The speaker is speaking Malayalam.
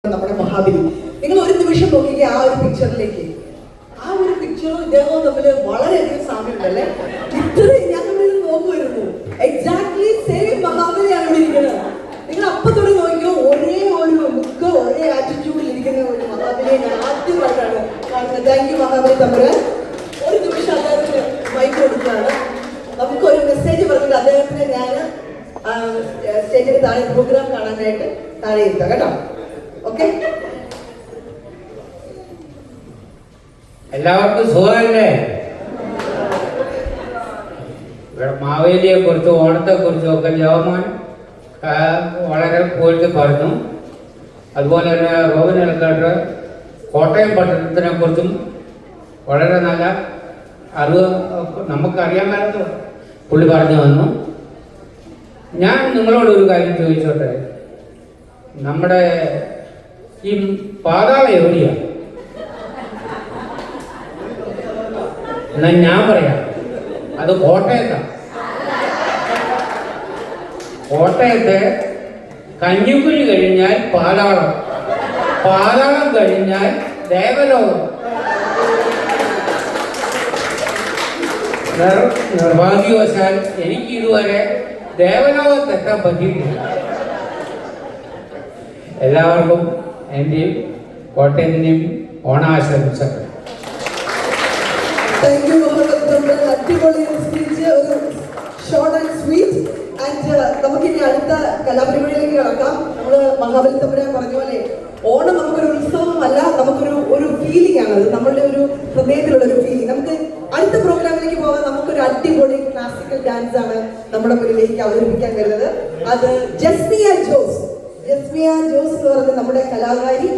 നമ്മുടെ മഹാബലി. നിങ്ങൾ ഒരു നിമിഷം നോക്കിക്കുക ആ ഒരു പിക്ചറിലേക്ക്. ആ ഒരു പിക്ചറും ഇദ്ദേഹവും തമ്മിൽ വളരെയധികം സാമ്യമുണ്ടല്ലേ? ഇത്രയും ഞാൻ തമ്മിൽ നോക്കുമായിരുന്നു. എക്സാക്ട്ലി സെയിം മഹാബലിയാണ് ഇവിടെ ഇരിക്കുന്നത്. നിങ്ങൾ അപ്പൊ തുടങ്ങി നോക്കിയോ, ഒരേ ഒരു ലുക്ക്, ഒരേ ആറ്റിറ്റ്യൂഡിൽ ഇരിക്കുന്ന ഒരു മഹാബലിയെ ഞാൻ ആദ്യമായിട്ടാണ് കാണുന്നത്. താങ്ക് യു മഹാബലി തമ്പുരാൻ. ഒരു നിമിഷം അദ്ദേഹത്തിന് മൈക്ക് കൊടുക്കുകയാണ്. നമുക്കൊരു മെസ്സേജ് പറഞ്ഞിട്ട് അദ്ദേഹത്തിന് ഞാൻ സ്റ്റേജിന് താഴെ പ്രോഗ്രാം കാണാനായിട്ട് താഴെ ഇരുത്താം കേട്ടോ. ഓക്കെ, എല്ലാവർക്കും സുഖമല്ലേ? ഇവിടെ മാവേലിയെ കുറിച്ചും ഓണത്തെ കുറിച്ചും ഒക്കെ ജവമാൻ വളരെ പോയിട്ട് പറഞ്ഞു. അതുപോലെ തന്നെ റോബിൻ എൽക്കാട്ട് കോട്ടയം പട്ടണത്തിനെ കുറിച്ചും വളരെ നല്ല അറിവ് നമുക്കറിയാൻ മേലത്ത് പുള്ളി പറഞ്ഞു വന്നു. ഞാൻ നിങ്ങളോടൊരു കാര്യം ചോദിച്ചോട്ടെ, നമ്മുടെ ഈ പാതാളം എവിടെയാണ്? എന്നാ ഞാൻ പറയാം, അത് കോട്ടയത്താണ്. കോട്ടയത്ത് കഞ്ഞിക്കുഴി കഴിഞ്ഞാൽ പാതാളം, പാതാളം കഴിഞ്ഞാൽ ദേവലോകം. നിർഭാഗ്യവശാൽ എനിക്ക് ഇതുവരെ ദേവലോകത്തെത്താൻ പറ്റിയിട്ടില്ല. എല്ലാവർക്കും എൻ്റെയും കോട്ടയത്തിൻ്റെയും ഓണാശംസകൾ. അടിപൊളി സ്പീച്ച്, ഒരു ഷോർട്ട് ആൻഡ് സ്വീറ്റ്. ആൻഡ് നമുക്കിനി അടുത്ത കലാപരിപാടിയിലേക്ക് കടക്കാം. നമ്മൾ മഹാബലി തമ്പുരാൻ പറഞ്ഞ പോലെ ഓണം നമുക്കൊരു ഉത്സവമല്ല, നമുക്കൊരു ഫീലിംഗ് ആണ്. അത് നമ്മളുടെ ഒരു ഹൃദയത്തിലുള്ള ഒരു ഫീലിംഗ്. നമുക്ക് അടുത്ത പ്രോഗ്രാമിലേക്ക് പോകാൻ നമുക്കൊരു അടിപൊളി ക്ലാസിക്കൽ ഡാൻസ് ആണ് നമ്മുടെ മുന്നിലേക്ക് അവതരിപ്പിക്കാൻ വരുന്നത്. അത് ജസ്മിയ ജോസ് എന്ന് പറഞ്ഞ നമ്മുടെ കലാകാരി